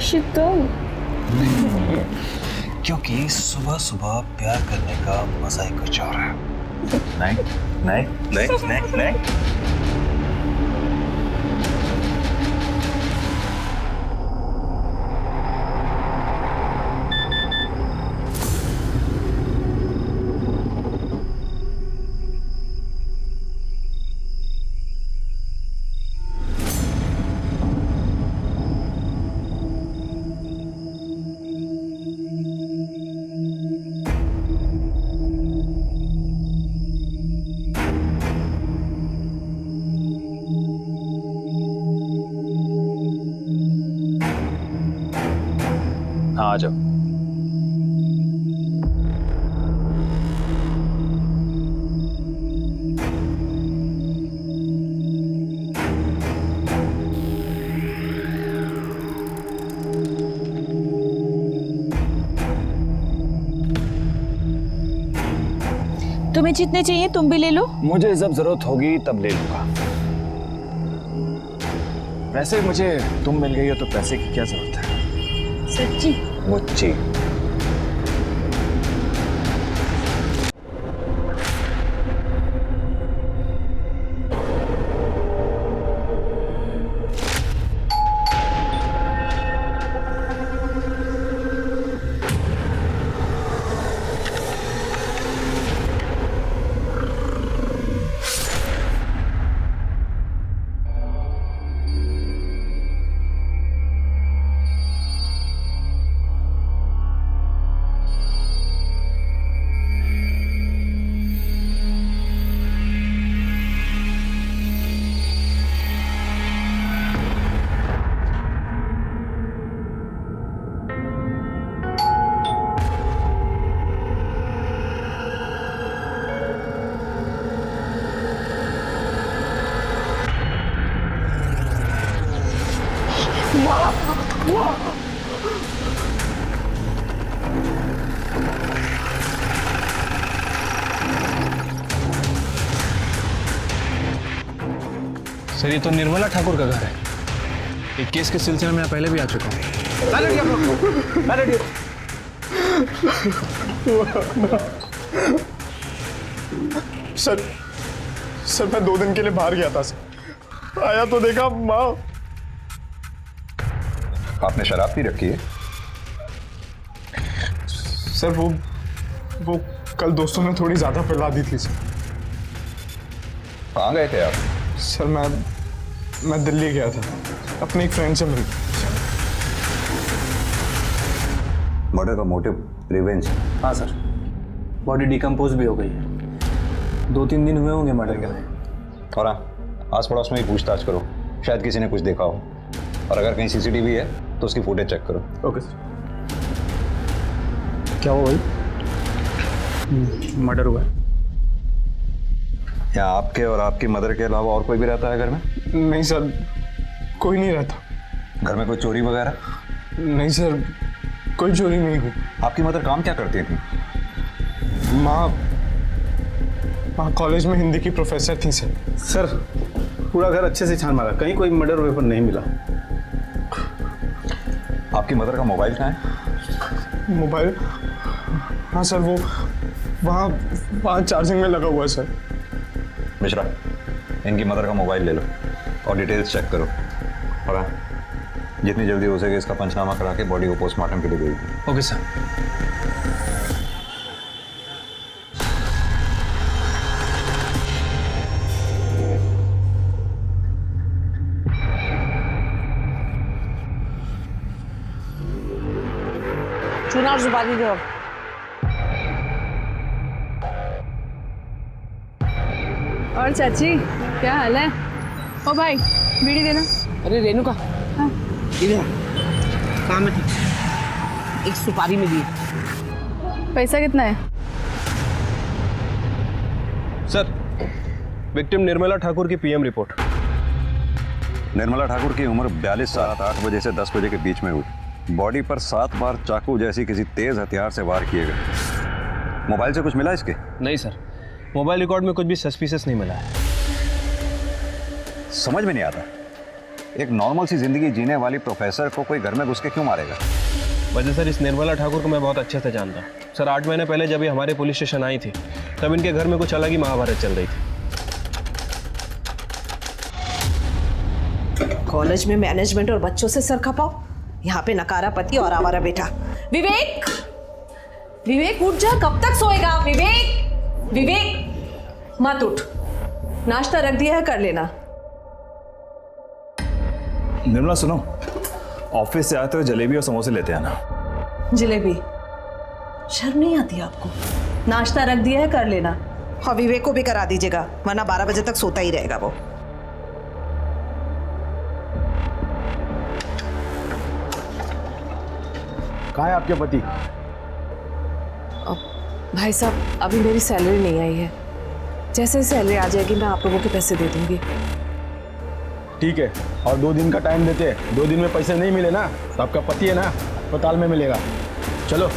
सुरक्षित क्योंकि सुबह सुबह प्यार करने का मजा ही कुछ और है। नहीं नहीं नहीं नहीं नहीं। हाँ आ जाओ। तुम्हें जितने चाहिए तुम भी ले लो। मुझे जब जरूरत होगी तब ले लूंगा। वैसे मुझे तुम मिल गई हो तो पैसे की क्या जरूरत है? सच्ची? मुझे सर ये तो निर्मला ठाकुर का घर है। एक केस के सिलसिले में मैं पहले भी आ चुका हूँ। सर मैं 2 दिन के लिए बाहर गया था सर। आया तो देखा माँ। आपने शराब पी रखी है? सर वो कल दोस्तों ने थोड़ी ज्यादा पिला दी थी सर। कहाँ गए थे आप? सर मैं दिल्ली गया था अपने एक फ्रेंड से मिल। मर्डर का मोटिव रिवेंज? हाँ सर, बॉडी डिकम्पोज भी हो गई है। 2-3 दिन हुए होंगे मर्डर के। और हाँ, आस पड़ोस में ही पूछताछ करो, शायद किसी ने कुछ देखा हो। और अगर कहीं सीसीटीवी है तो उसकी फुटेज चेक करो। Okay sir. क्या हुआ भाई? मर्डर हुआ है। यहाँ आपके और आपकी मदर के अलावा और कोई भी रहता है घर में? नहीं सर, कोई नहीं रहता। घर में कोई चोरी वगैरह? नहीं सर, कोई चोरी नहीं हुई। आपकी मदर काम क्या करती थी? माँ कॉलेज में हिंदी की प्रोफेसर थी सर। सर पूरा घर अच्छे से छान मारा, कहीं कोई मर्डर वेपन नहीं मिला। आपकी मदर का मोबाइल कहाँ है? मोबाइल? हाँ सर, वो वहाँ चार्जिंग में लगा हुआ है सर। मिश्रा, इनकी मदर का मोबाइल ले लो और डिटेल्स चेक करो। और हाँ, जितनी जल्दी हो सके इसका पंचनामा करा के बॉडी को पोस्टमार्टम के लिए भेज दो। Okay sir. चुनाव सुपारी दो। और चाची क्या हाल है? ओ भाई बीड़ी देना। अरे रेणुका, हाँ। इधर काम में थी, एक सुपारी में दी। पैसा कितना है? सर विक्टिम निर्मला ठाकुर की पीएम रिपोर्ट। निर्मला ठाकुर की उम्र 42 साल, 8 बजे से 10 बजे के बीच में हुई। बॉडी पर 7 बार चाकू जैसी किसी तेज हथियार से वार किए गए। मोबाइल से कुछ मिला इसके? नहीं सर, मोबाइल रिकॉर्ड में कुछ भी सस्पिशियस नहीं मिला है। समझ में नहीं आता, एक नॉर्मल सी जिंदगी जीने वाली प्रोफेसर को कोई घर में घुस के क्यों मारेगा? वजह सर, इस निर्मला ठाकुर को मैं बहुत अच्छे से जानता हूँ सर। 8 महीने पहले जब ये हमारे पुलिस स्टेशन आई थी तब इनके घर में कुछ अलग ही महाभारत चल रही थी। कॉलेज में मैनेजमेंट और बच्चों से सर खपाओ, यहाँ पे नकारा पति और आवारा बेटा। विवेक, विवेक उठ जा, कब तक सोएगा? विवेक, विवेक मत उठ, नाश्ता रख दिया है, कर लेना। निर्मला सुनो, ऑफिस से आते हुए जलेबी और समोसे लेते आना। जलेबी? शर्म नहीं आती आपको? नाश्ता रख दिया है, कर लेना। और विवेक को भी करा दीजिएगा, वरना 12 बजे तक सोता ही रहेगा वो। कहाँ है आपके पति? भाई साहब, अभी मेरी सैलरी नहीं आई है, जैसे सैलरी आ जाएगी मैं आप लोगों के पैसे दे दूंगी। ठीक है, और 2 दिन का टाइम देते हैं। 2 दिन में पैसे नहीं मिले ना तो आपका पति है ना अस्पताल में मिलेगा। चलो।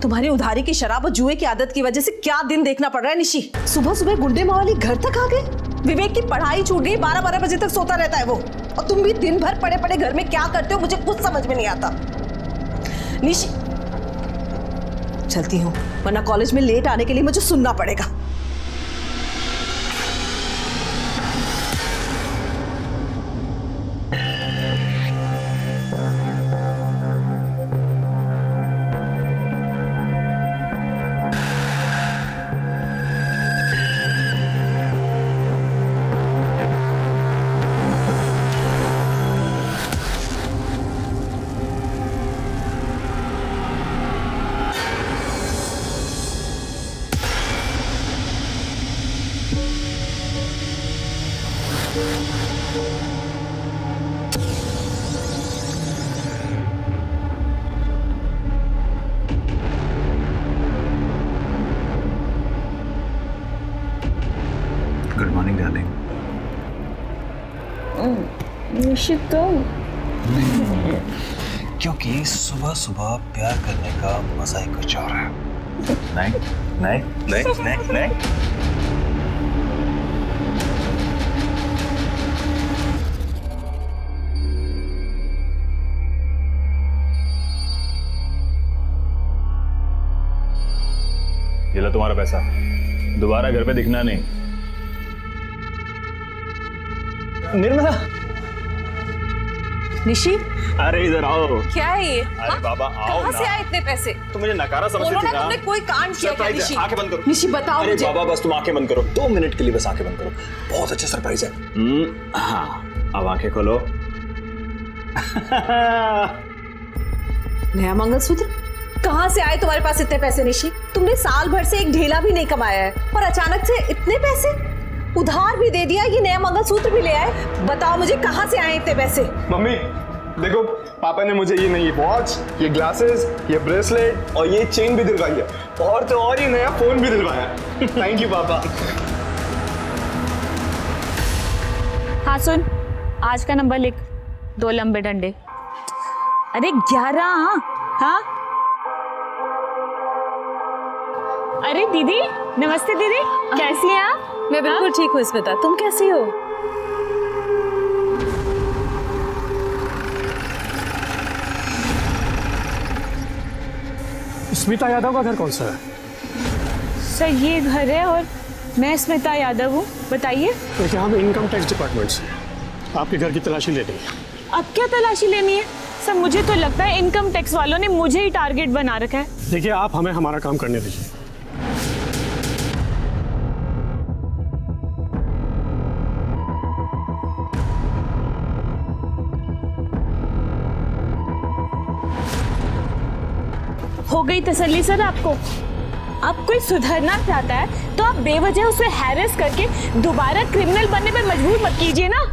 तुम्हारी उधारी की शराब और जुए की आदत की वजह से क्या दिन देखना पड़ रहा है निशी। सुबह सुबह गुंडे मावाली घर तक आ गए। विवेक की पढ़ाई छूट गई, 12-12 बजे तक सोता रहता है वो, और तुम भी दिन भर पड़े पड़े घर में क्या करते हो मुझे कुछ समझ में नहीं आता। निशी, चलती हूँ, वरना कॉलेज में लेट आने के लिए मुझे सुनना पड़ेगा। Good morning darling. निशी तुम? क्योंकि सुबह सुबह प्यार करने का मजा ही कुछ और है। नहीं नहीं नहीं नहीं नहीं। ये लो तुम्हारा पैसा, दोबारा घर पे दिखना नहीं। निर्मला। निशी, अरे इधर आओ। क्या है ये? अरे बाबा आओ कहाँ ना। से आए इतने पैसे? तुम मुझे नकारा समझती बोलो थी ना, ना। तुमने कोई कांड किया क्या? निशी, आंखें बंद करो। निशी बताओ अरे मुझे। बाबा बस तुम आंखें बंद करो, 2 मिनट के लिए बस आंखें बंद करो। बहुत अच्छा सरप्राइज है। हाँ, अब आंखें खोलो। नया मंगलसूत्र? कहाँ से आए तुम्हारे पास इतने पैसे निशी? तुमने साल भर से एक ढेला भी नहीं कमाया है और अचानक से इतने पैसे? उधार भी दे दिया, ये नया मंगलसूत्र भी ले आए। बताओ मुझे कहाँ से आए इतने पैसे? मम्मी देखो, पापा ने मुझे ये नई वॉच, ये ग्लासेस, ये ब्रेसलेट और ये चेन भी दिलवाई है, और तो और ये नया फोन भी दिलवाया। थैंक यू पापा। हाँ सुन, आज का नंबर लिख, 2 लंबे डंडे। अरे 11। हाँ अरे दीदी, नमस्ते दीदी, कैसी हैं आप? मैं बिल्कुल ठीक हूँ स्मिता, तुम कैसी हो? स्मिता यादव का घर कौन सा है? सर ये घर है और मैं स्मिता यादव हूँ। बताइए। देखिए, हम इनकम टैक्स डिपार्टमेंट से आपके घर की तलाशी लेनी है। अब क्या तलाशी लेनी है? सर मुझे तो लगता है इनकम टैक्स वालों ने मुझे ही टारगेट बना रखा है। देखिए, आप हमें हमारा काम करने दीजिए। हो गई तसल्ली सर आपको? अब कोई सुधरना चाहता है तो आप बेवजह उसे हैरेस करके दोबारा क्रिमिनल बनने पर मजबूर मत कीजिए ना।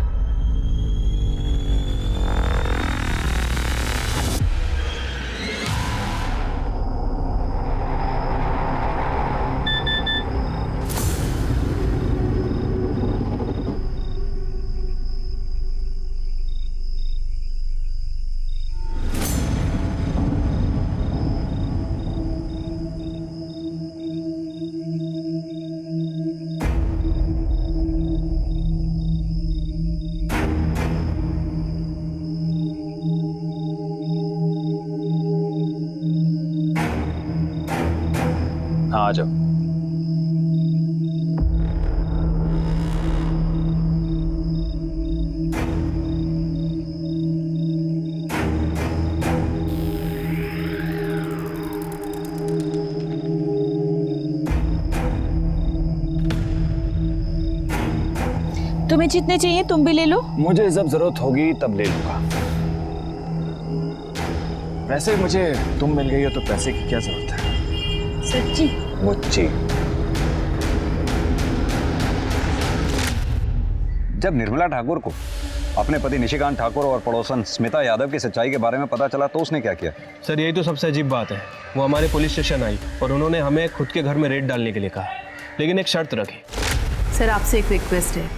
आ जाओ। तुम्हें जितने चाहिए तुम भी ले लो। मुझे जब जरूरत होगी तब ले लूंगा। वैसे मुझे तुम मिल गई हो तो पैसे की क्या जरूरत है? सच्ची? मुझे जब निर्मला ठाकुर को अपने पति निशिकांत ठाकुर और पड़ोसन स्मिता यादव की सच्चाई के बारे में पता चला तो उसने क्या किया? सर यही तो सबसे अजीब बात है। वो हमारे पुलिस स्टेशन आई और उन्होंने हमें खुद के घर में रेड डालने के लिए कहा, लेकिन एक शर्त रखी। सर आपसे एक रिक्वेस्ट है,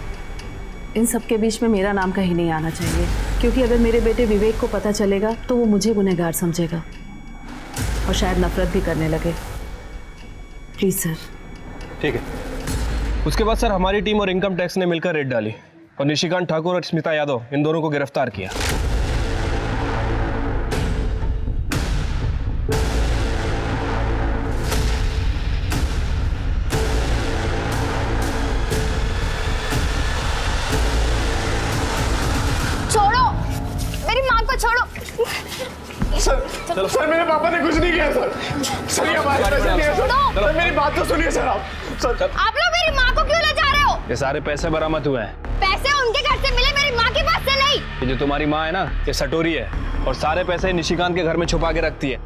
इन सब के बीच में मेरा नाम कहीं नहीं आना चाहिए, क्योंकि अगर मेरे बेटे विवेक को पता चलेगा तो वो मुझे गुनहगार समझेगा और शायद नफरत भी करने लगे। Please sir. ठीक है। उसके बाद सर हमारी टीम और इनकम टैक्स ने मिलकर रेड डाली और निशिकांत ठाकुर और स्मिता यादव इन दोनों को गिरफ्तार किया। सर मेरे पापा ने कुछ नहीं किया सर। सर ये हमारे पैसे नहीं है सर। सर मेरी बात तो सुनिए सर आप। सर आप लोग मेरी माँ को क्यों ले जा रहे हो? ये सारे पैसे बरामद हुए हैं। पैसे उनके घर से मिले, मेरी माँ के पास से नहीं। ये जो तुम्हारी माँ है ना, ये सटोरी है और सारे पैसे निशिकांत के घर में छुपा के रखती है।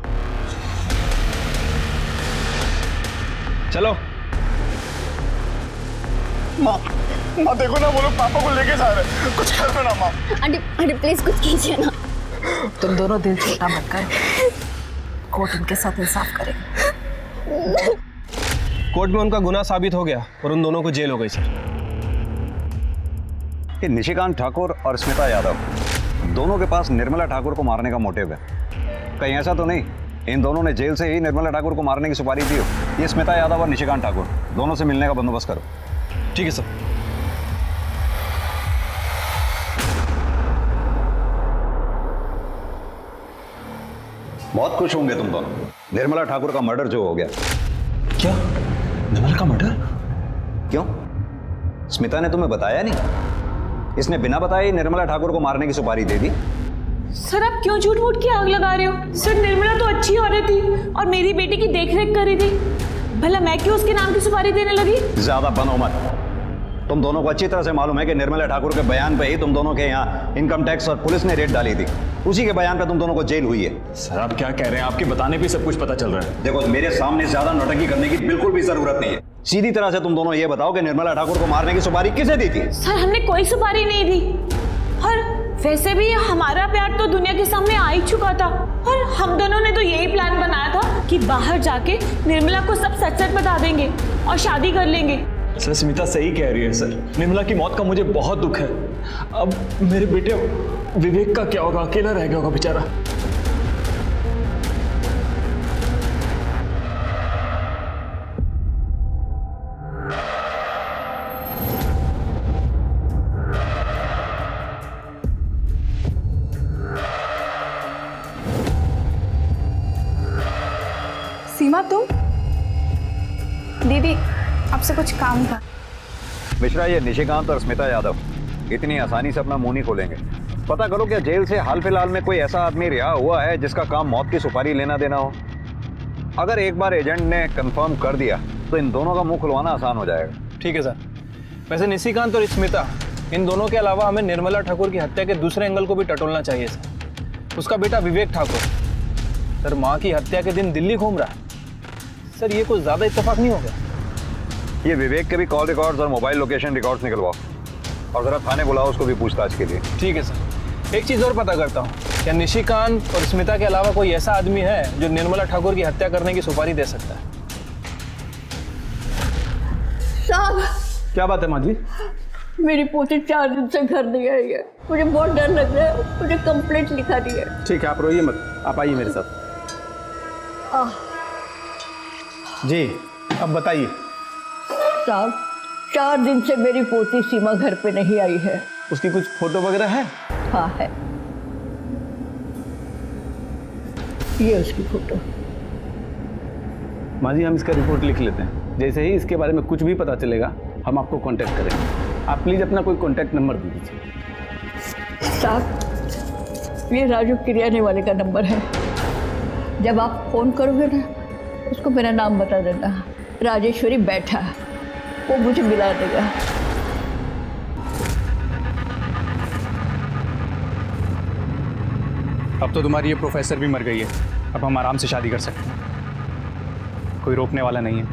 चलो। माँ देखो ना, वो लोग पापा को लेके जा रहे हैं, कुछ कर दो ना माँ। आंटी प्लीज कुछ कीजिए ना। तुम दोनों दिल छोटा मत कर, कोर्ट उनके साथ इंसाफ करेगा। कोर्ट में उनका गुनाह साबित हो गया और उन दोनों को जेल हो गई सर। कि निशिकांत ठाकुर और स्मिता यादव दोनों के पास निर्मला ठाकुर को मारने का मोटिव है। कहीं ऐसा तो नहीं इन दोनों ने जेल से ही निर्मला ठाकुर को मारने की सुपारी दी हो? ये स्मिता यादव और निशिकांत ठाकुर दोनों से मिलने का बंदोबस्त करो। ठीक है सर। बहुत खुश होंगे तुम दोनों, निर्मला ठाकुर का मर्डर जो हो गया। क्या? निर्मला का मर्डर? क्यों, स्मिता ने तुम्हें बताया नहीं? इसने बिना बताए ही निर्मला ठाकुर को मारने की सुपारी दे दी। सर आप क्यों झूठ मूठ की आग लगा रहे हो? सर निर्मला तो अच्छी औरत थी और मेरी बेटी की देखरेख कर रही थी, भला मैं क्यों उसके नाम की सुपारी देने लगी? ज्यादा बनो मत। तुम दोनों को अच्छी तरह से मालूम है कि निर्मला ठाकुर के बयान पे ही तुम दोनों के यहाँ इनकम टैक्स और पुलिस ने रेड डाली थी। उसी के बयान पे तुम दोनों को जेल हुई है। सर आप क्या कह रहे हैं? आपके बताने पे सब कुछ पता चल रहा है। देखो मेरे सामने ज्यादा नौटंकी करने की बिल्कुल भी जरूरत नहीं है। सीधी तरह से तुम दोनों ये बताओ कि निर्मला ठाकुर को मारने की सुपारी किसे दी थी? सर हमने कोई सुपारी नहीं दी और वैसे भी हमारा प्यार तो दुनिया के सामने आ ही चुका था और हम दोनों ने तो यही प्लान बनाया था कि बाहर जाके निर्मला को सब सच सच बता देंगे और शादी कर लेंगे। सर स्मिता सही कह रही है सर, निर्मला की मौत का मुझे बहुत दुख है। अब मेरे बेटे विवेक का क्या होगा? अकेला रह गया होगा बेचारा। सीमा तुम? दीदी आपसे कुछ काम था। मिश्रा, ये निशिकांत और स्मिता यादव इतनी आसानी से अपना मुंह नहीं खोलेंगे। पता करो क्या जेल से हाल फिलहाल में कोई ऐसा आदमी रिहा हुआ है जिसका काम मौत की सुपारी लेना देना हो? अगर एक बार एजेंट ने कंफर्म कर दिया तो इन दोनों का मुंह खुलवाना आसान हो जाएगा। ठीक है सर। वैसे निशिकांत और स्मिता इन दोनों के अलावा हमें निर्मला ठाकुर की हत्या के दूसरे एंगल को भी टटोलना चाहिए सर। उसका बेटा विवेक ठाकुर सर माँ की हत्या के दिन दिल्ली घूम रहा है। सर ये कुछ ज्यादा इत्तेफाक नहीं हो गया? ये विवेक के भी कॉल रिकॉर्ड्स और मोबाइल लोकेशन रिकॉर्ड्स निकलवाओ और जरा थाने बुलाओ उसको भी पूछताछ के लिए। ठीक है सर। एक चीज और पता करता हूँ, क्या निशिकांत और स्मिता के अलावा कोई ऐसा आदमी है जो निर्मला ठाकुर की हत्या करने की सुपारी दे सकता है? साहब क्या बात है माँ जी? मेरी पोती 4 दिन से घर नहीं आई है, मुझे बहुत डर लग रहा है। मुझे कंप्लेंट लिखा दी है। ठीक है, आप रोइए मत, आप आइए मेरे साथ। जी अब बताइए। साहब 4 दिन से मेरी पोती सीमा घर पे नहीं आई है। उसकी कुछ फोटो वगैरह है? हाँ है, ये उसकी फोटो। माँ जी हम इसका रिपोर्ट लिख लेते हैं, जैसे ही इसके बारे में कुछ भी पता चलेगा हम आपको कांटेक्ट करेंगे। आप प्लीज़ अपना कोई कांटेक्ट नंबर दे दीजिए। साहब ये राजू किरियाने वाले का नंबर है, जब आप फ़ोन करोगे ना उसको मेरा नाम बता देना, राजेश्वरी बैठा, वो मुझे मिला देगा। अब तो तुम्हारी ये प्रोफेसर भी मर गई है, अब हम आराम से शादी कर सकते हैं, कोई रोकने वाला नहीं है।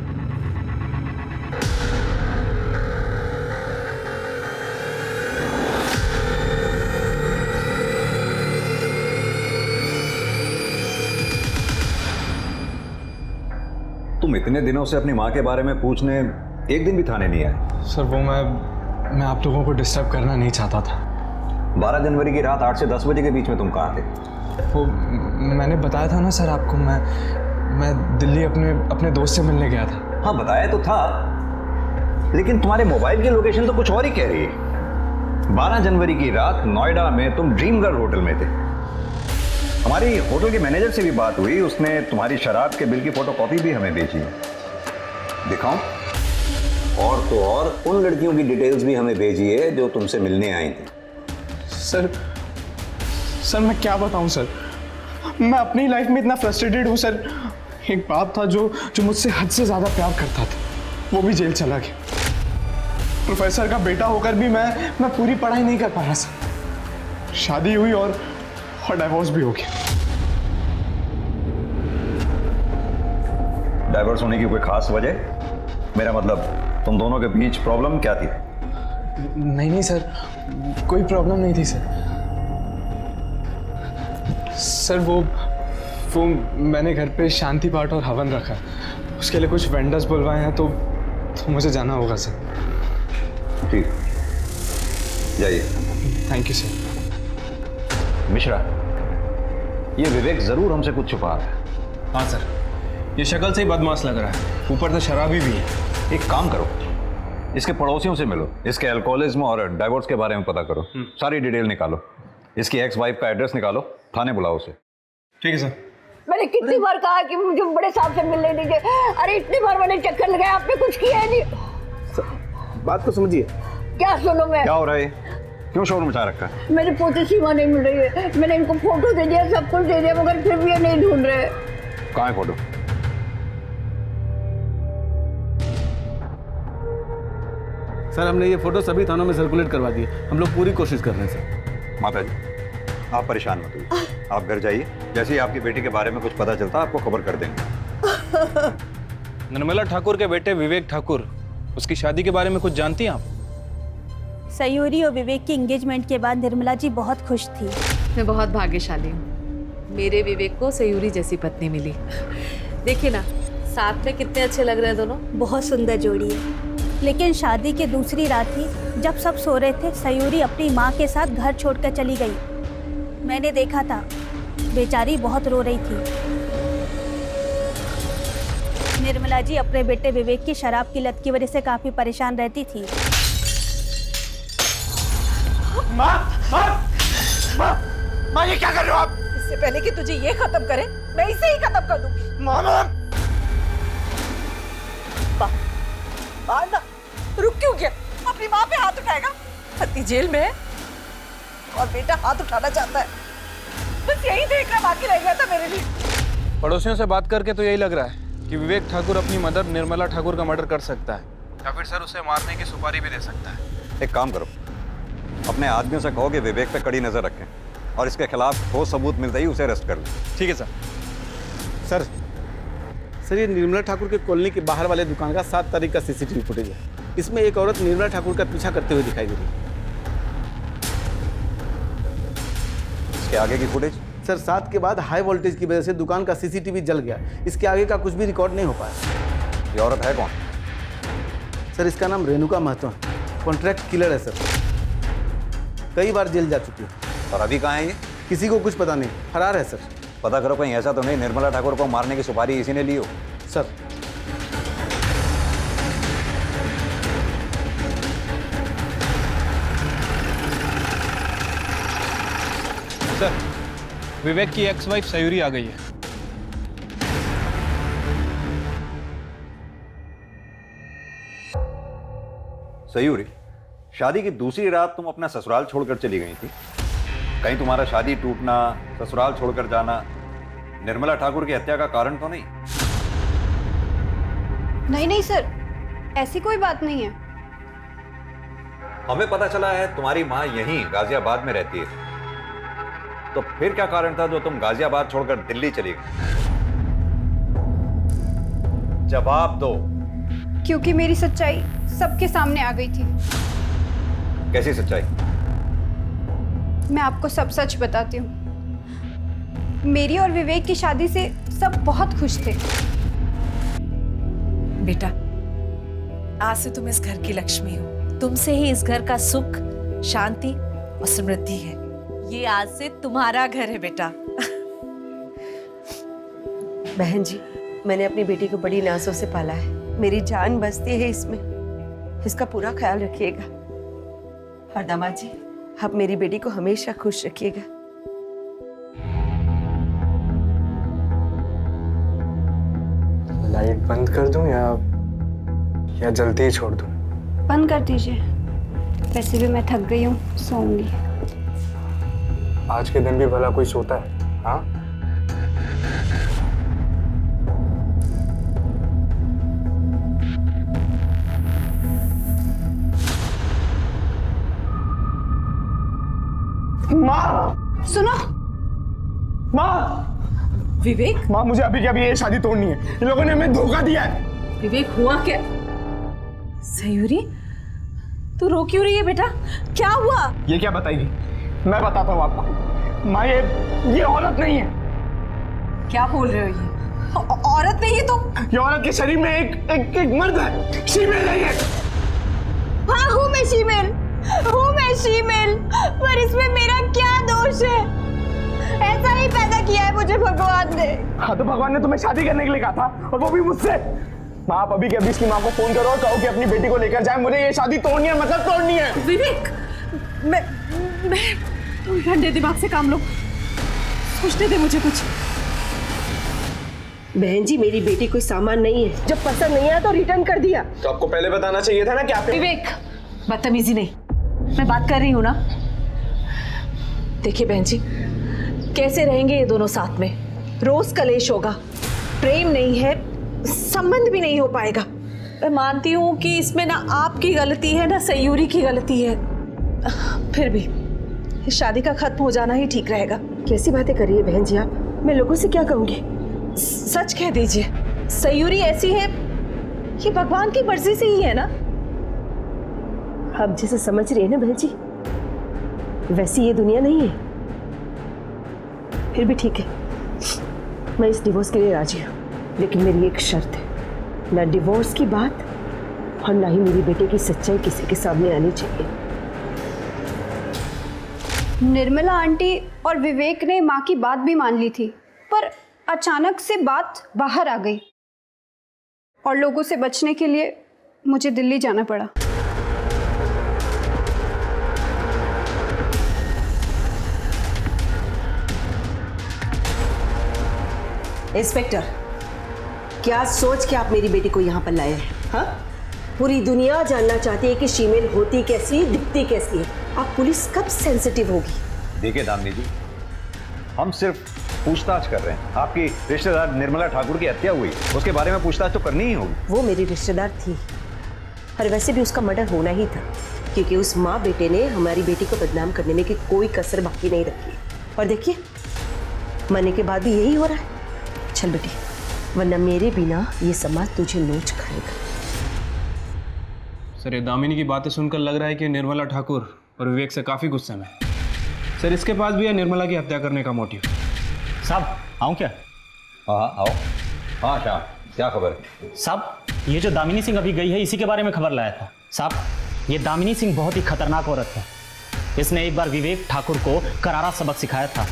तुम इतने दिनों से अपनी माँ के बारे में पूछने एक दिन भी थाने नहीं आए। सर वो मैं आप लोगों को डिस्टर्ब करना नहीं चाहता था। 12 जनवरी की रात 8 से 10 बजे के बीच में तुम कहाँ थे? वो मैंने बताया था ना सर आपको, मैं दिल्ली अपने दोस्त से मिलने गया था। हाँ बताया तो था, लेकिन तुम्हारे मोबाइल की लोकेशन तो कुछ और ही कह रही है। 12 जनवरी की रात नोएडा में तुम ड्रीम गर्ल होटल में थे। हमारी होटल के मैनेजर से भी बात हुई, उसने तुम्हारी शराब के बिल की फोटोकॉपी भी हमें भेजी है। दिखाऊं? और तो और उन लड़कियों की डिटेल्स भी हमें भेजी है जो तुमसे मिलने आई थी। सर मैं क्या बताऊं सर, मैं अपनी लाइफ में इतना फ्रस्ट्रेटेड हूं सर। एक बाप था जो मुझसे हद से ज़्यादा प्यार करता था, वो भी जेल चला गया। प्रोफेसर का बेटा होकर भी मैं पूरी पढ़ाई नहीं कर पा रहा सर। शादी हुई और डाइवोर्स भी हो गया। डाइवोर्स होने की कोई खास वजह? मेरा मतलब तुम दोनों के बीच प्रॉब्लम क्या थी? नहीं सर, कोई प्रॉब्लम नहीं थी सर। सर वो मैंने घर पे शांति पाठ और हवन रखा, उसके लिए कुछ वेंडर्स बुलवाए हैं, तो मुझे जाना होगा सर। ठीक, जाइए। Thank you sir. मिश्रा, ये विवेक जरूर हमसे कुछ छुपा रहा है। हाँ सर, ये शक्ल से ही बदमाश लग रहा है, ऊपर से शराबी भी है। एक काम करो, इसके पड़ोसियों से मिलो, इसके अल्कोहलिज्म और डाइवोर्स के बारे में पता करो, सारी डिटेल निकालो, इसकी एक्स वाइफ का एड्रेस निकालो, थाने बुलाओ उसे। ठीक है सर। मैंने कितनी बार कहा कि मुझे बड़े साहब से मिलने दीजिए, अरे इतनी बार मैंने चक्कर लगाया, आपने कुछ किया है नहीं। बात को समझिए। क्या सुनो मैं? क्या हो रहा है? क्यों शोर मचा रखा है? मेरी पोती सीमा नहीं मिल रही है, मैंने इनको फोटो दे दिया, सब कुछ दे दिया, मगर फिर भी ये नहीं ढूंढ रहे। कहाँ है फोटो? सर हमने ये फोटो सभी थानों में सर्कुलेट करवा दिए, हम लोग पूरी कोशिश कर रहे हैं सर। माता जी आप परेशान मत होइए, आप घर जाइए, जैसे ही आपकी बेटी के बारे में कुछ पता चलता आपको खबर कर देंगे। निर्मला ठाकुर के बेटे विवेक ठाकुर, उसकी शादी के बारे में कुछ जानती हैं आप? सयूरी और विवेक की एंगेजमेंट के बाद निर्मला जी बहुत खुश थी। मैं बहुत भाग्यशाली हूँ, मेरे विवेक को सयूरी जैसी पत्नी मिली। देखिए ना, साथ में कितने अच्छे लग रहे हैं दोनों। बहुत सुंदर जोड़ी है। लेकिन शादी की दूसरी रात ही जब सब सो रहे थे, सयूरी अपनी माँ के साथ घर छोड़कर चली गई। मैंने देखा था, बेचारी बहुत रो रही थी। निर्मला जी अपने बेटे विवेक की शराब की लत की वजह से काफी परेशान रहती थी। माँ ये क्या कर रहे हो आप? इससे पहले कि तुझे ये खत्म करे, मैं इसे ही खत्म कर दूंगी। मामा ना, रुक क्यों गया? अपनी माँ पे हाथ उठाएगा? पति जेल में है और बेटा हाथ उठाना चाहता है, बस यही देखना बाकी रह गया था मेरे लिए। पड़ोसियों से बात करके तो यही लग रहा है कि विवेक ठाकुर अपनी मदर निर्मला ठाकुर का मर्डर कर सकता है, या फिर सर उसे मारने की सुपारी भी दे सकता है। एक काम करो, अपने आदमियों से कहो कि विवेक पे कड़ी नजर रखें और इसके खिलाफ ठोस सबूत मिलते ही उसे अरेस्ट कर लें। ठीक है सर। सर ये निर्मला ठाकुर के कॉलोनी के बाहर वाले दुकान का 7 तारीख का सीसीटीवी फुटेज है। इसमें एक औरत निर्मला ठाकुर का पीछा करते हुए दिखाई दे रही है। इसके आगे की फुटेज? सर 7 के बाद हाई वोल्टेज की वजह से दुकान का सीसीटीवी जल गया, इसके आगे का कुछ भी रिकॉर्ड नहीं हो पाया। ये औरत है कौन? सर इसका नाम रेणुका महतो है, कॉन्ट्रैक्ट किलर है सर, कई बार जेल जा चुकी है। और अभी कहाँ है ये? किसी को कुछ पता नहीं, फरार है सर। पता करो कहीं ऐसा तो नहीं निर्मला ठाकुर को मारने की सुपारी इसी ने ली हो। सर सर विवेक की एक्स वाइफ सयूरी आ गई है। सयूरी, शादी की दूसरी रात तुम अपना ससुराल छोड़कर चली गई थी। कहीं तुम्हारा शादी टूटना, ससुराल छोड़कर जाना निर्मला ठाकुर की हत्या का कारण तो नहीं? नहीं नहीं सर, ऐसी कोई बात नहीं है। हमें पता चला है तुम्हारी मां यहीं गाजियाबाद में रहती है, तो फिर क्या कारण था जो तुम गाजियाबाद छोड़कर दिल्ली चली गई? जवाब दो। क्योंकि मेरी सच्चाई सबके सामने आ गई थी। कैसी सच्चाई? मैं आपको सब सच बताती हूँ। मेरी और विवेक की शादी से सब बहुत खुश थे। बेटा, आज से तुम इस घर की लक्ष्मी हो। तुमसे ही इस घर का सुख, शांति और समृद्धि है। ये आज से तुम्हारा घर है बेटा। बहन जी, मैंने अपनी बेटी को बड़ी नाजों से पाला है। मेरी जान बसती है इसमें, इसका पूरा ख्याल रखिएगा। और दामाद जी, आप मेरी बेटी को हमेशा खुश रखिएगा। लाइट बंद कर दूं या जल्दी ही छोड़ दूं? बंद कर दीजिए। वैसे भी मैं थक गई हूँ, सोऊंगी। आज के दिन भी भला कोई सोता है? हाँ, माँ सुनो। माँ, विवेक, माँ मुझे अभी के अभी ये शादी तोड़नी है। इन लोगों ने हमें धोखा दिया है। विवेक हुआ क्या? सयूरी, तू रो क्यों रही है बेटा? क्या हुआ? ये क्या बताएगी? मैं बताता हूँ आपको। माँ, ये औरत नहीं है। क्या बोल रहे हो? ये औरत नहीं है तो? ये औरत के शरीर में एक मर्द है। शीमेल नहीं है। हाँ, हूँ मैं शीमेल, पर इसमें मेरा क्या दोष है? ऐसा ही पैदा किया है मुझे भगवान ने। हाँ, तो भगवान ने तुम्हें शादी करने के लिए कहा था, और वो भी मुझसे। माँ, आप अभी के अभी इसकी माँ को फोन करो और कहो कि अपनी बेटी को लेकर जाए। मुझे ये शादी तोड़नी है, मतलब तोड़नी है। विवेक, मैं तुम ठंडे दिमाग से काम लो। सोचने दे मुझे कुछ। बहन जी, मेरी बेटी कोई सामान नहीं है। जब पसंद नहीं आया तो रिटर्न कर दिया। तो आपको पहले बताना चाहिए था ना कि आप। विवेक, बदतमीजी नहीं, मैं बात कर रही हूँ ना। देखिए बहन जी, कैसे रहेंगे ये दोनों साथ में? रोज कलेश होगा, प्रेम नहीं है, संबंध भी नहीं हो पाएगा। मैं मानती हूँ कि इसमें ना आपकी गलती है ना सयूरी की गलती है, फिर भी इस शादी का खत्म हो जाना ही ठीक रहेगा। कैसी बातें कर रही है बहन जी आप? मैं लोगों से क्या कहूँगी? सच कह दीजिए, सयूरी ऐसी है, ये भगवान की मर्जी से ही है ना। आप जैसे समझ रही है ना बहन जी, वैसी ये दुनिया नहीं है। फिर भी ठीक है, मैं इस डिवोर्स के लिए राजी हूँ, लेकिन मेरी एक शर्त है। ना डिवोर्स की बात और ना ही मेरी बेटे की सच्चाई किसी के सामने आनी चाहिए। निर्मला आंटी और विवेक ने माँ की बात भी मान ली थी, पर अचानक से बात बाहर आ गई और लोगों से बचने के लिए मुझे दिल्ली जाना पड़ा। इंस्पेक्टर, क्या सोच के आप मेरी बेटी को यहाँ पर लाए हैं? हाँ, पूरी दुनिया जानना चाहती है कि शीमेल होती कैसी, दिखती कैसी है। आप पुलिस कब सेंसिटिव होगी? देखिए दामिनी जी, हम सिर्फ पूछताछ कर रहे हैं। आपकी रिश्तेदार निर्मला ठाकुर की हत्या हुई, उसके बारे में पूछताछ तो करनी ही होगी। वो मेरी रिश्तेदार थी, और वैसे भी उसका मर्डर होना ही था, क्योंकि उस माँ बेटे ने हमारी बेटी को बदनाम करने में की कोई कसर बाकी नहीं रखी। और देखिए, मरने के बाद भी यही हो रहा है। चल बेटी, वरना मेरे बिना ये समाज तुझे नोच खाएगा। सर, ये दामिनी की बातें सुनकर लग रहा है कि निर्मला ठाकुर और विवेक से काफ़ी गुस्से में। सर, इसके पास भी है निर्मला की हत्या करने का मोटिव। साहब, आऊँ क्या? हाँ आओ। हाँ शाह, क्या खबर है? साहब, ये जो दामिनी सिंह अभी गई है, इसी के बारे में खबर लाया था। साहब, ये दामिनी सिंह बहुत ही खतरनाक औरत है। इसने एक बार विवेक ठाकुर को करारा सबक सिखाया था।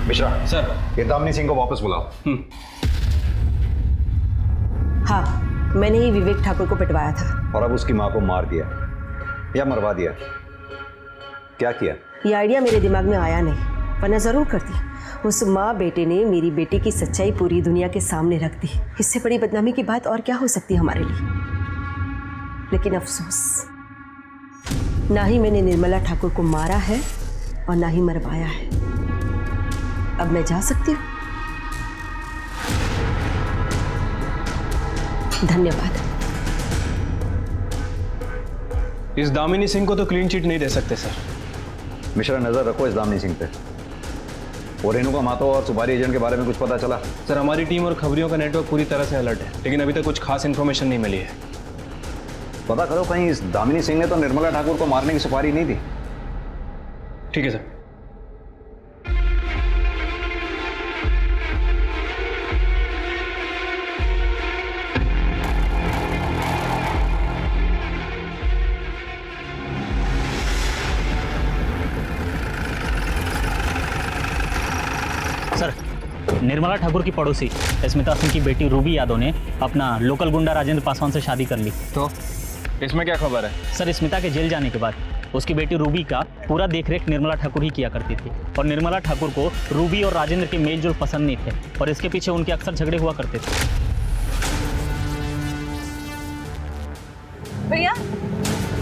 मिश्रा सर, ये दामिनी सिंह को वापस बुलाओ। हाँ, मैंने ही विवेक ठाकुर को पिटवाया था। और अब उसकी माँ को मार दिया या मरवा दिया। क्या किया? ये आइडिया मेरे दिमाग में आया नहीं, वरना जरूर करती। उस माँ बेटे ने मेरी बेटी की सच्चाई पूरी दुनिया के सामने रख दी। इससे बड़ी बदनामी की बात और क्या हो सकती है हमारे लिए। लेकिन अफसोस, ना ही मैंने निर्मला ठाकुर को मारा है और ना ही मरवाया है। अब मैं जा सकती हूँ। धन्यवाद। इस दामिनी सिंह को तो क्लीन चिट नहीं दे सकते सर। मिश्रा, नजर रखो इस दामिनी सिंह पे। और रेणुका मातो और सुपारी एजेंट के बारे में कुछ पता चला? सर, हमारी टीम और खबरियों का नेटवर्क पूरी तरह से अलर्ट है, लेकिन अभी तक कुछ खास इन्फॉर्मेशन नहीं मिली है। पता करो, कहीं इस दामिनी सिंह ने तो निर्मला ठाकुर को मारने की सुपारी नहीं दी। ठीक है सर। सर, निर्मला ठाकुर की पड़ोसी स्मिता सिंह की बेटी रूबी यादव ने अपना लोकल गुंडा राजेंद्र पासवान से शादी कर ली। तो इसमें क्या खबर है? सर, स्मिता के जेल जाने के बाद उसकी बेटी रूबी का पूरा देखरेख निर्मला ठाकुर ही किया करती थी, और निर्मला ठाकुर को रूबी और राजेंद्र के मेलजोल पसंद नहीं थे, और इसके पीछे उनके अक्सर झगड़े हुआ करते थे। भैया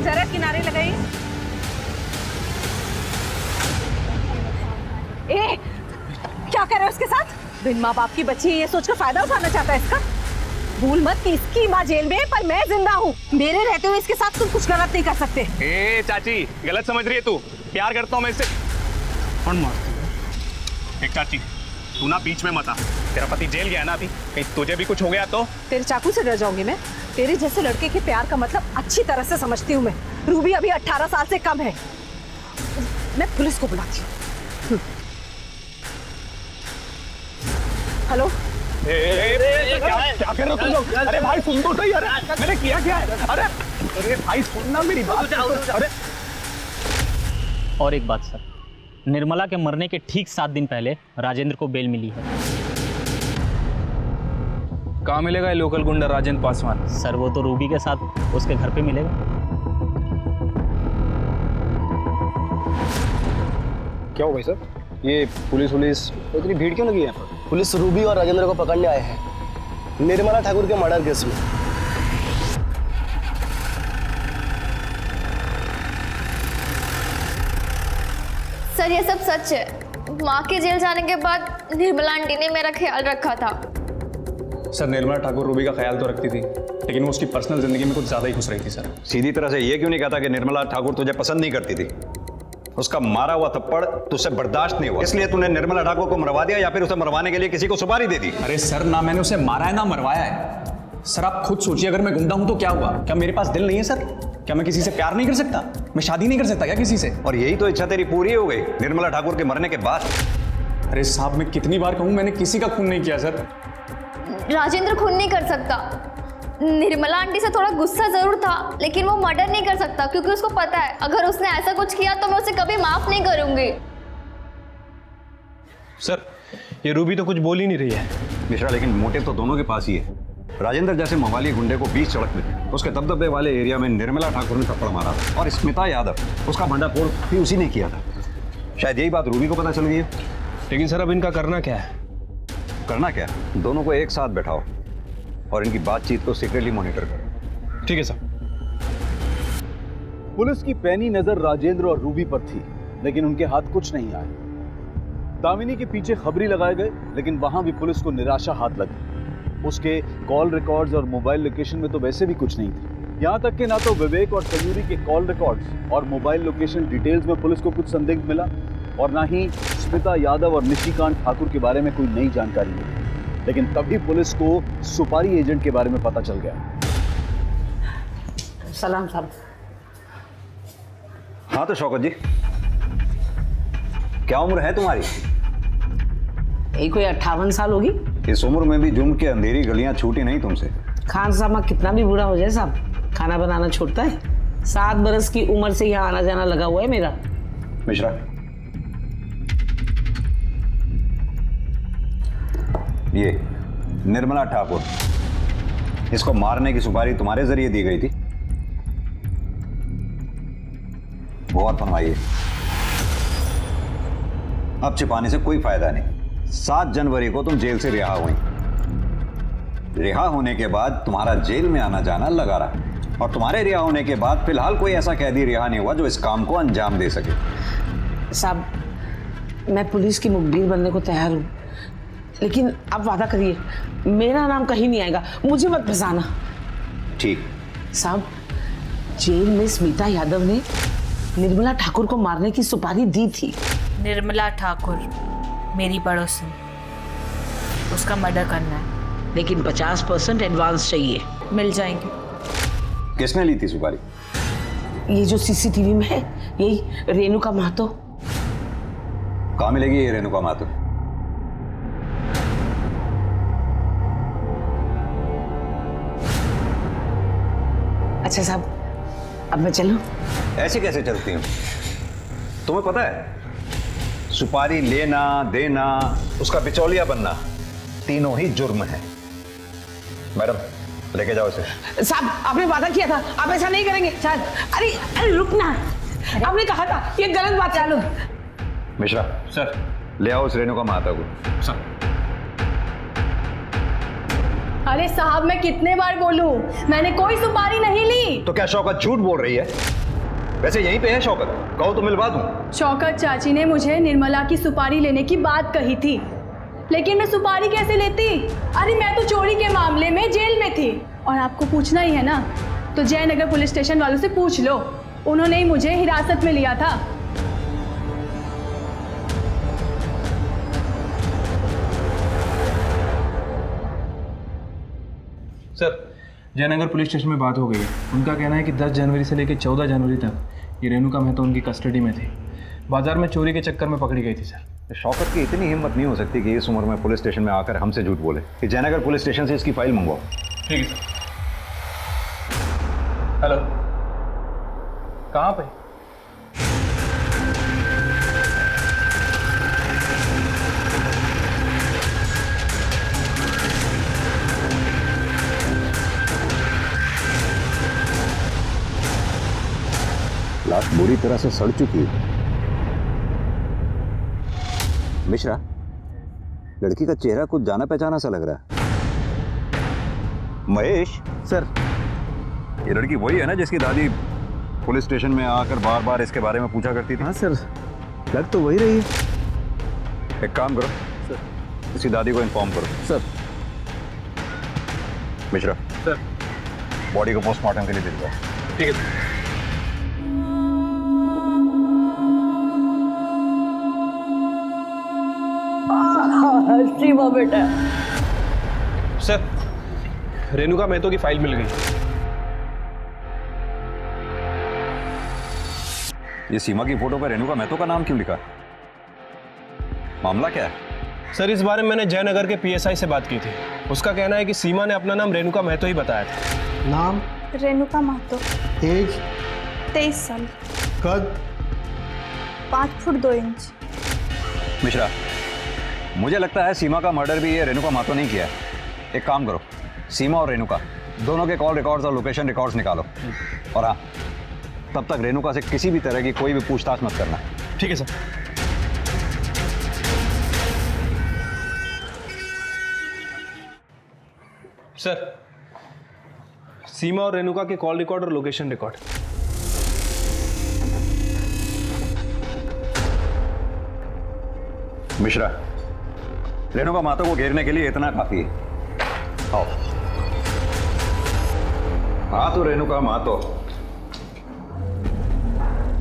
जरा किनारे लगाइए। ए, क्या कर रहे हो उसके साथ? बिन माँ बाप की बच्ची ये सोचकर फायदा उठाना चाहता है इसका। भूल मत कि इसकी माँ जेल में है पर मैं जिंदा हूँ। मेरे रहते हुए इसके साथ तुम कुछ गलत नहीं कर सकते। ए चाची, गलत समझ रही है तू। प्यार करता हूँ मैं इससे। कौन मारती है? एक चाची, तू ना बीच में मत आ। तेरा पति जेल गया ना अभी, कहीं तुझे भी कुछ हो गया तो? तेरे चाकू से डर जाऊंगी मैं? तेरे जैसे लड़के के प्यार का मतलब अच्छी तरह से समझती हूँ मैं। रूबी अभी 18 साल से कम है। मैं पुलिस को बुलाती हूँ। हेलो, क्या कर रहे हो तुम लोग? अरे भाई सुन तो सही। अरे मैंने किया क्या है? अरे भाई सुनना मेरी बात। अरे और एक बात सर, निर्मला के मरने के ठीक 7 दिन पहले राजेंद्र को बेल मिली है। कहाँ मिलेगा ये लोकल गुंडा राजेंद्र पासवान? सर, वो तो रूबी के साथ उसके घर पे मिलेगा। क्या हो भाई साहब, ये पुलिस इतनी भीड़ क्यों लगी है यहाँ पर? पुलिस रूबी और राजेंद्र को पकड़ने आए हैं निर्मला ठाकुर के मर्डर केस में। सर, ये सब सच है। माँ के जेल जाने के बाद निर्मला आंटी ने मेरा ख्याल रखा था। सर, निर्मला ठाकुर रूबी का ख्याल तो रखती थी, लेकिन वो उसकी पर्सनल जिंदगी में कुछ ज्यादा ही घुस रही थी सर। सीधी तरह से ये क्यों नहीं कहता कि निर्मला ठाकुर तुझे पसंद नहीं करती थी? उसका मारा हुआ थप्पड़ तुझसे बर्दाश्त नहीं हुआ, इसलिए तूने निर्मला ठाकुर को मरवा दिया, या फिर उसे मरवाने के लिए किसी को सुपारी दे दी? अरे सर, ना मैंने उसे मारा है ना मरवाया है। सर आप खुद सोचिए, अगर मैं गुंडा हूं तो क्या हुआ? क्या मेरे पास दिल नहीं है सर? क्या मैं किसी से प्यार नहीं कर सकता? मैं शादी नहीं कर सकता क्या किसी से? और यही तो इच्छा तेरी पूरी हो गई निर्मला ठाकुर के मरने के बाद? अरे साहब, मैं कितनी बार कहूं, मैंने किसी का खून नहीं किया सर। राजेंद्र खून नहीं कर सकता। निर्मला आंटी से थोड़ा गुस्सा जरूर था, लेकिन वो मर्डर नहीं कर सकता, क्योंकि उसको पता है अगर उसने ऐसा कुछ किया तो मैं उसे कभी माफ नहीं करूंगी। सर, ये रूबी तो कुछ बोल ही नहीं रही है। मिश्रा, लेकिन मोटिव तो दोनों के पास ही है। राजेंद्र जैसे मवाली गुंडे को बीच सड़क में उसके दबदबे वाले एरिया में निर्मला ठाकुर ने थप्पड़ मारा था, और स्मिता यादव उसका भंडाफोड़ भी उसी ने किया था। शायद यही बात रूबी को पता चल गई है। लेकिन सर, अब इनका करना क्या है? करना क्या? दोनों को एक साथ बैठाओ और इनकी बातचीत को सीक्रेटली मॉनिटर करो। ठीक है सर। पुलिस की पैनी नजर राजेंद्र और रूबी पर थी, लेकिन उनके हाथ कुछ नहीं आए। दामिनी के पीछे खबरी लगाए गए, लेकिन वहां भी पुलिस को निराशा हाथ लगी। उसके कॉल रिकॉर्ड्स और मोबाइल लोकेशन में तो वैसे भी कुछ नहीं था। यहां तक कि ना तो विवेक और सयूरी के कॉल रिकॉर्ड्स और मोबाइल लोकेशन डिटेल्स में पुलिस को कुछ संदिग्ध मिला, और ना ही स्मिता यादव और निशिकांत ठाकुर के बारे में कोई नई जानकारी मिली। लेकिन तभी पुलिस को सुपारी एजेंट के बारे में पता चल गया। सलाम साहब। हाँ तो शौकत जी, क्या उम्र है तुम्हारी? यही कोई 58 साल होगी। इस उम्र में भी जुर्म की अंधेरी गलियां छूटी नहीं तुमसे। खान साहब कितना भी बूढ़ा हो जाए साहब, खाना बनाना छोड़ता है। 7 बरस की उम्र से यहाँ आना जाना लगा हुआ है मेरा। मिश्रा, ये निर्मला ठाकुर, इसको मारने की सुपारी तुम्हारे जरिए दी गई थी। गौर फरमाइए। अब छिपाने से कोई फायदा नहीं। 7 जनवरी को तुम जेल से रिहा हुई। रिहा होने के बाद तुम्हारा जेल में आना जाना लगा रहा, और तुम्हारे रिहा होने के बाद फिलहाल कोई ऐसा कैदी रिहा नहीं हुआ जो इस काम को अंजाम दे सके। साहब, मैं पुलिस की मुखबिर बनने को तैयार हूँ, लेकिन आप वादा करिए मेरा नाम कहीं नहीं आएगा, मुझे मत फंसाना। ठीक। साहब, जेल में स्मिता यादव ने निर्मला ठाकुर को मारने की सुपारी दी थी। निर्मला ठाकुर मेरी पड़ोसन, उसका मर्डर करना है, लेकिन 50% एडवांस चाहिए। मिल जाएंगे। किसने ली थी सुपारी? ये जो सीसीटीवी में है, यही रेणुका महतो। कहाँ मिलेगी ये रेणुका महतो? अच्छा साहब, अब मैं चलूं? ऐसे कैसे चलती हूँ? तुम्हें पता है सुपारी लेना, देना, उसका बिचौलिया बनना, तीनों ही जुर्म है। मैडम, लेके जाओ इसे। साहब, आपने वादा किया था, आप ऐसा नहीं करेंगे। शायद अरे अरे रुकना, आपने कहा था, ये गलत बात। चलो मिश्रा सर, ले आओ उस रेणुका महतो को। सर। अरे साहब, मैं कितने बार बोलूं, मैंने कोई सुपारी नहीं ली। तो क्या शौकत झूठ बोल रही है? वैसे यहीं पे है शौकत, कहो तो मिलवा दूं। शौकत चाची ने मुझे निर्मला की सुपारी लेने की बात कही थी, लेकिन मैं सुपारी कैसे लेती? अरे मैं तो चोरी के मामले में जेल में थी, और आपको पूछना ही है ना, तो जयनगर पुलिस स्टेशन वालों से पूछ लो, उन्होंने ही मुझे हिरासत में लिया था। सर, जयनगर पुलिस स्टेशन में बात हो गई है। उनका कहना है कि 10 जनवरी से लेकर 14 जनवरी तक ये रेणुका महतो उनकी कस्टडी में थी। बाजार में चोरी के चक्कर में पकड़ी गई थी सर। शौकत की इतनी हिम्मत नहीं हो सकती कि इस उम्र में पुलिस स्टेशन में आकर हमसे झूठ बोले कि जयनगर पुलिस स्टेशन से इसकी फाइल मंगवाओ। ठीक है सर। हेलो, कहाँ पे? लाश बुरी तरह से सड़ चुकी है। मिश्रा, लड़की का चेहरा कुछ जाना पहचाना सा लग रहा है। महेश सर, ये लड़की वही है ना जिसकी दादी पुलिस स्टेशन में आकर बार बार इसके बारे में पूछा करती थी? हाँ सर, लग तो वही रही है। एक काम करो सर, इसकी दादी को इन्फॉर्म करो। सर। मिश्रा सर, बॉडी को पोस्टमार्टम के लिए दे दो। ठीक है। सीमा बेटा। सर, रेणुका महतो की फाइल मिल गई। ये सीमा की फोटो पर रेणुका महतो का नाम क्यों लिखा? मामला क्या है? सर, इस बारे में मैंने जयनगर के पीएसआई से बात की थी। उसका कहना है कि सीमा ने अपना नाम रेणुका महतो ही बताया था। नाम? रेणुका महतो। एज? 23 साल। कद? 5 फुट 2 इंच। मिश्रा, मुझे लगता है सीमा का मर्डर भी ये रेणुका महतो नहीं किया है। एक काम करो, सीमा और रेणुका दोनों के कॉल रिकॉर्ड्स और लोकेशन रिकॉर्ड्स निकालो, और हाँ, तब तक रेणुका से किसी भी तरह की कोई भी पूछताछ मत करना। ठीक है सर। सर, सीमा और रेणुका के कॉल रिकॉर्ड और लोकेशन रिकॉर्ड। मिश्रा, रेणुका महतो को घेरने के लिए इतना काफी है। आओ। हाँ तो रेणुका महतो,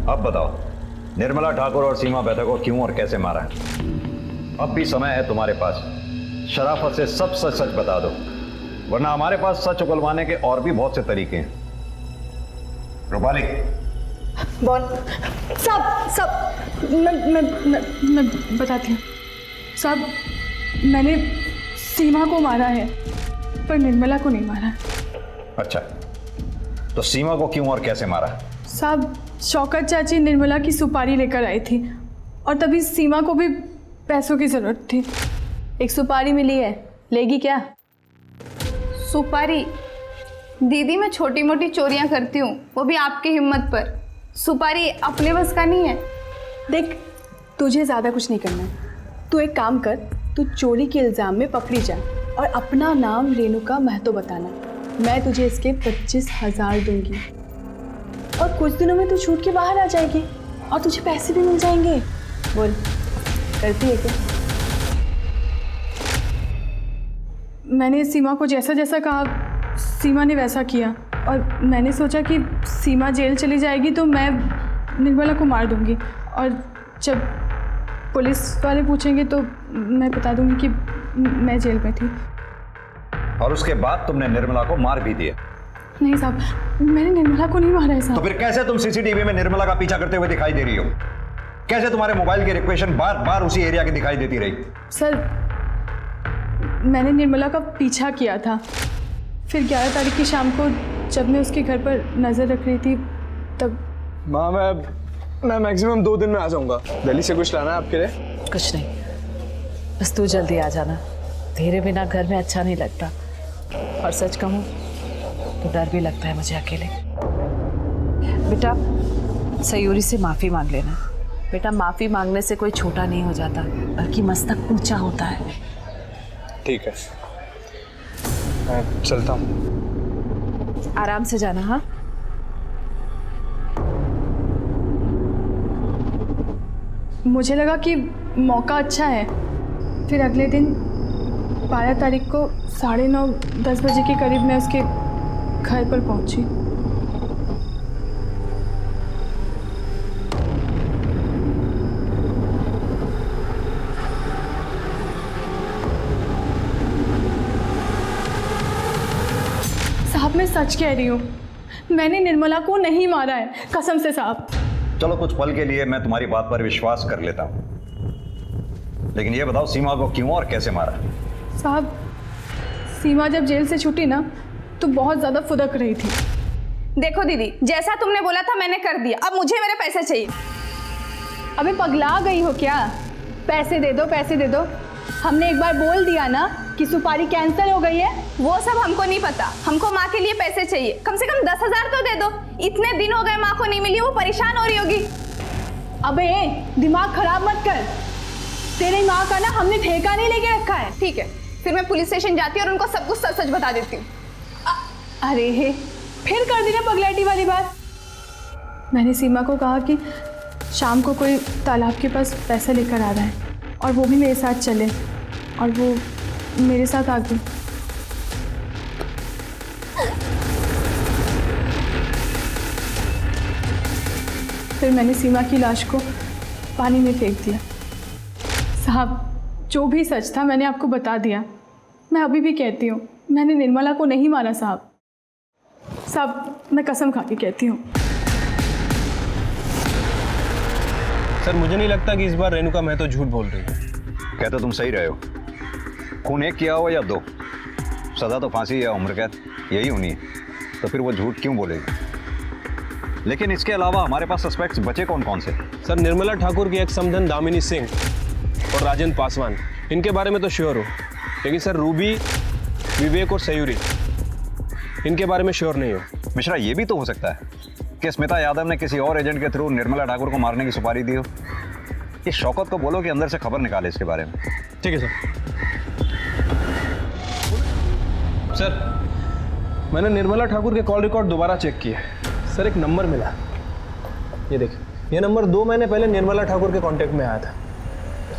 अब बताओ निर्मला ठाकुर और सीमा बेटा को क्यों और कैसे मारा है? अब भी समय है तुम्हारे पास, शराफत से सब सच सच बता दो, वरना हमारे पास सच उगलवाने के और भी बहुत से तरीके हैं। रूपाली, बोल। सब मैं बताती हूँ। सब मैंने सीमा को मारा है, पर निर्मला को नहीं मारा। अच्छा, तो सीमा को क्यों और कैसे मारा? साहब, शौकत चाची निर्मला की सुपारी लेकर आई थी, और तभी सीमा को भी पैसों की जरूरत थी। एक सुपारी मिली है, लेगी क्या? सुपारी? दीदी, मैं छोटी मोटी चोरियां करती हूँ, वो भी आपकी हिम्मत पर। सुपारी अपने बस का नहीं है। देख, तुझे ज़्यादा कुछ नहीं करना है। तू एक काम कर, तू चोरी के इल्ज़ाम में पकड़ी जा और अपना नाम रेणुका महतो बताना। मैं तुझे इसके 25,000 दूंगी और कुछ दिनों में तू छूट के बाहर आ जाएगी और तुझे पैसे भी मिल जाएंगे। बोल, करती है क्या? मैंने सीमा को जैसा जैसा कहा, सीमा ने वैसा किया और मैंने सोचा कि सीमा जेल चली जाएगी तो मैं निर्मला को मार दूंगी और जब पुलिस वाले पूछेंगे तो मैं बता दूंगी कि मैं जेल में थी। और उसके बाद तुमने निर्मला को मार भी दिया? नहीं साहब, मैंने निर्मला को नहीं मारा है साहब। तो फिर कैसे तुम सीसीटीवी में निर्मला का पीछा करते हुए दिखाई दे रही हो? कैसे तुम्हारे मोबाइल की रिक्वेशन बार बार उसी एरिया की दिखाई देती रही? सर, मैंने निर्मला का पीछा किया था, फिर 11 तारीख की शाम को जब मैं उसके घर पर नज़र रख रही थी तब। माँ, मैं मैक्सिमम 2 दिन में आ जाऊंगा। दिल्ली से कुछ लाना है आपके लिए? कुछ नहीं, बस तू जल्दी आ जाना। तेरे बिना घर में अच्छा नहीं लगता और सच कहूँ तो डर भी लगता है मुझे अकेले। बेटा, सयूरी से माफ़ी मांग लेना। बेटा, माफ़ी मांगने से कोई छोटा नहीं हो जाता, बल्कि मस्तक ऊंचा होता है। ठीक है, मैं चलता हूँ। आराम से जाना। हाँ, मुझे लगा कि मौका अच्छा है, फिर अगले दिन 12 तारीख को 9:30-10 बजे के करीब मैं उसके घर पर पहुंची। साहब, मैं सच कह रही हूँ, मैंने निर्मला को नहीं मारा है, कसम से साहब। चलो, कुछ पल के लिए मैं तुम्हारी बात पर विश्वास कर लेता हूँ, लेकिन ये बताओ सीमा को क्यों और कैसे मारा? साहब, सीमा जब जेल से छूटी ना तो बहुत ज़्यादा फुदक रही थी। देखो दीदी, जैसा तुमने बोला था मैंने कर दिया, अब मुझे मेरे पैसे चाहिए। अबे पगला गई हो क्या? पैसे दे दो, पैसे दे दो। हमने एक बार बोल दिया ना कि सुपारी कैंसिल हो गई है। वो सब हमको नहीं पता, हमको माँ के लिए पैसे चाहिए, कम से कम 10,000 तो दे दो। इतने दिन हो गए माँ को नहीं मिली, वो परेशान हो रही होगी। अबे दिमाग खराब मत कर, तेरी माँ का ना हमने ठेका नहीं लेके रखा है। ठीक है, फिर मैं पुलिस स्टेशन जाती हूँ और उनको सब कुछ सच सच बता देती हूँ। अरे हे, फिर कर दी ना पगलैटी वाली बात। मैंने सीमा को कहा कि शाम को कोई तालाब के पास पैसा लेकर आ रहा है और वो भी मेरे साथ चले, और वो मेरे साथ आ गई। फिर मैंने सीमा की लाश को पानी में फेंक दिया। साहब, जो भी सच था मैंने आपको बता दिया। मैं अभी भी कहती हूँ, मैंने निर्मला को नहीं मारा साहब। साहब, मैं कसम खा के कहती हूँ। सर, मुझे नहीं लगता कि इस बार रेणुका महतो झूठ बोल रही है। कहते तुम सही रहे हो। खून एक किया हो या 2, सजा तो फांसी या उम्र कैद यही होनी है, तो फिर वो झूठ क्यों बोलेगी? लेकिन इसके अलावा हमारे पास सस्पेक्ट्स बचे कौन कौन से? सर, निर्मला ठाकुर की एक समधन दामिनी सिंह और राजेंद्र पासवान, इनके बारे में तो श्योर हो, लेकिन सर रूबी, विवेक और सयूरी, इनके बारे में श्योर नहीं हो। मिश्रा, ये भी तो हो सकता है कि स्मिता यादव ने किसी और एजेंट के थ्रू निर्मला ठाकुर को मारने की सुपारी दी हो। इस शौकत को बोलो कि अंदर से खबर निकाले इसके बारे में। ठीक है सर। सर, मैंने निर्मला ठाकुर के कॉल रिकॉर्ड दोबारा चेक किए। सर, एक नंबर मिला, ये देखिए, ये नंबर 2 महीने पहले निर्मला ठाकुर के कांटेक्ट में आया था।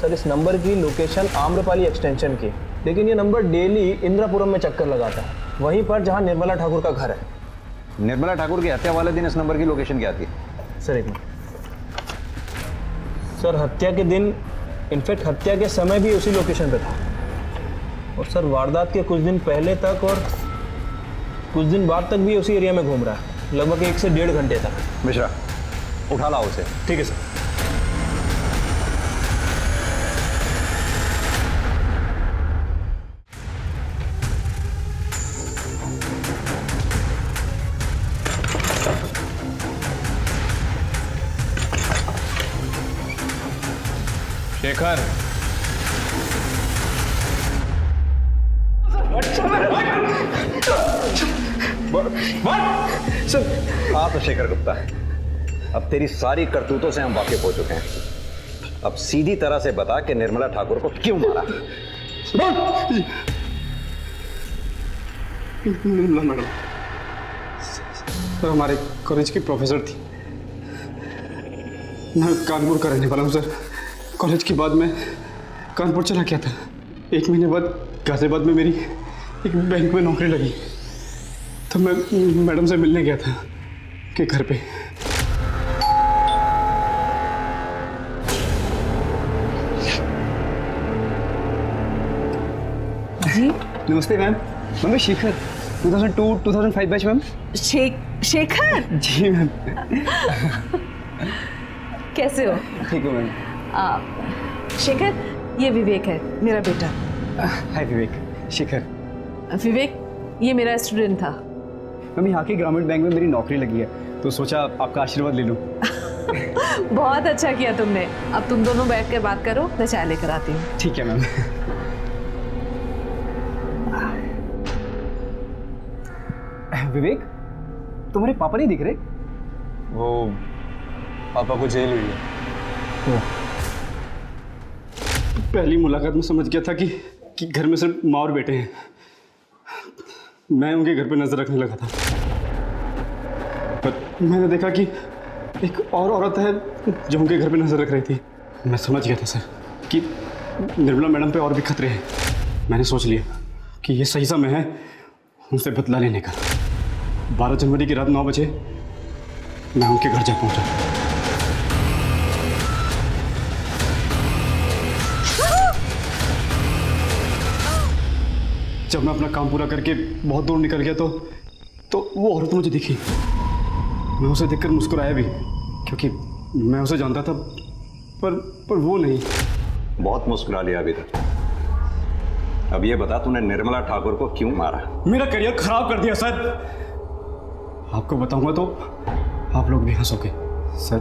सर, इस नंबर की लोकेशन आम्रपाली एक्सटेंशन की, लेकिन ये नंबर डेली इंद्रापुरम में चक्कर लगाता है, वहीं पर जहां निर्मला ठाकुर का घर है। निर्मला ठाकुर की हत्या वाले दिन इस नंबर की लोकेशन क्या थी? सर, एक मिनट। सर, हत्या के दिन, इनफैक्ट हत्या के समय भी उसी लोकेशन पे था, और सर वारदात के कुछ दिन पहले तक और कुछ दिन बाद तक भी उसी एरिया में घूम रहा है, लगभग 1 से 1.5 घंटे तक। मिश्रा, उठा लाओ उसे। ठीक है सर। शेखर, हाँ तो शेखर गुप्ता, अब तेरी सारी करतूतों से हम वाकिफ हो चुके हैं। अब सीधी तरह से बता कि निर्मला ठाकुर को क्यों मारा? निर्मला मैडम सर हमारे कॉलेज की प्रोफेसर थी। मैं कानपुर का रहने वाला हूँ सर। कॉलेज के बाद मैं कानपुर चला गया था। 1 महीने बाद गाजियाबाद में मेरी एक बैंक में नौकरी लगी, तो मैं मैडम से मिलने गया था कि घर पे। जी नमस्ते मैम। मैं Shekhar 2002-2005 batch ma'am. Shekhar ji ma'am. कैसे हो? ठीक हो मैम। शेखर ये विवेक है, मेरा बेटा। हाय विवेक। शेखर। विवेक ये मेरा स्टूडेंट था। मैम यहाँ के ग्रामीण बैंक में मेरी नौकरी लगी है, तो सोचा आपका आशीर्वाद ले लूँ। बहुत अच्छा किया तुमने। अब तुम दोनों बैठ कर बात करो, मैं चाय लेकर आती हूँ। ठीक है मैम। विवेक तुम्हारे पापा नहीं दिख रहे? वो पापा को जेल हुई है। पहली मुलाकात में समझ गया था कि घर में सिर्फ माँ और बेटे हैं। मैं उनके घर पे नजर रखने लगा था, पर मैंने देखा कि एक और औरत है जो उनके घर पे नजर रख रही थी। मैं समझ गया था सर कि निर्मला मैडम पे और भी खतरे हैं। मैंने सोच लिया कि ये सही समय है उनसे बदला लेने का। 12 जनवरी की रात 9 बजे मैं उनके घर जा पहुंचा। जब मैं अपना काम पूरा करके बहुत दूर निकल गया तो वो औरत मुझे दिखी। मैं उसे देखकर मुस्कुराया भी, क्योंकि मैं उसे जानता था, पर वो नहीं। बहुत मुस्कुरा लिया अभी तक। अब ये बता तूने निर्मला ठाकुर को क्यों मारा? मेरा करियर खराब कर दिया सर। आपको बताऊंगा तो आप लोग भी हंसोगे सर।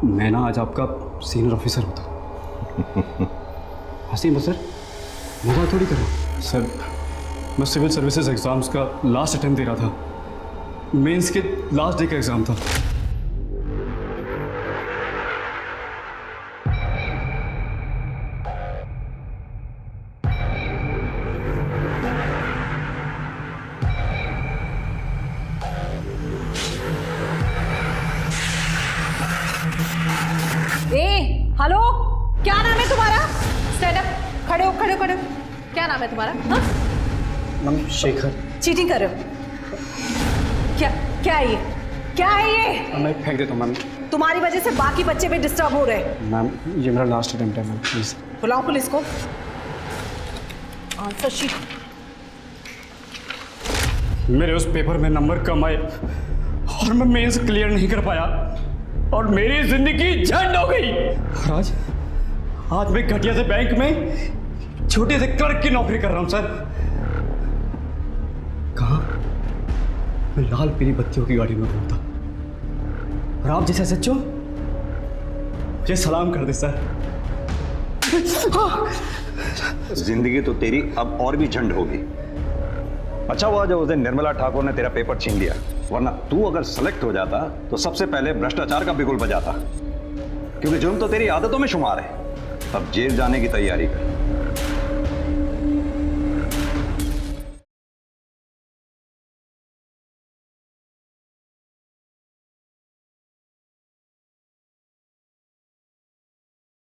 मैं ना आज आपका सीनियर ऑफिसर होता। हंसी मत सर, मजाक थोड़ी करो सर। मैं सिविल सर्विसेज एग्जाम्स का लास्ट अटेम्प्ट दे रहा था। मेंस के लास्ट डे का एग्जाम था। हेलो, क्या नाम है तुम्हारा? स्टैंड अप, खड़े हो खड़े हो खड़े हो। क्या नाम है तुम्हारा? हाँ? मैम शेखर। चीटिंग कर रहे हो? क्या है ये? क्या है ये? मैं फेंक देता हूँ मैम। तुम्हारी वजह से बाकी बच्चे भी डिस्टर्ब हो रहे हैं। मैम ये मेरा लास्ट अटेम्प्ट है मैम, प्लीज। बुलाओ पुलिस को। Answer sheet. मेरे उस पेपर में नंबर कम आए और मैं मेंस क्लियर नहीं कर पाया और मेरी जिंदगी झंड हो गई। और आज मैं घटिया से बैंक में छोटे से क्लर्क की नौकरी कर रहा हूं सर। कहाँ? मैं लाल पीली बत्तियों की गाड़ी में घूमता और आप जैसे सच्चो मुझे सलाम कर दे सर। जिंदगी तो तेरी अब और भी झंड होगी। अच्छा हुआ जो उस दिन निर्मला ठाकुर ने तेरा पेपर छीन लिया, वरना तू अगर सेलेक्ट हो जाता तो सबसे पहले भ्रष्टाचार का बिगुल बजाता, क्योंकि जुर्म तो तेरी आदतों में शुमार है। अब जेल जाने की तैयारी कर।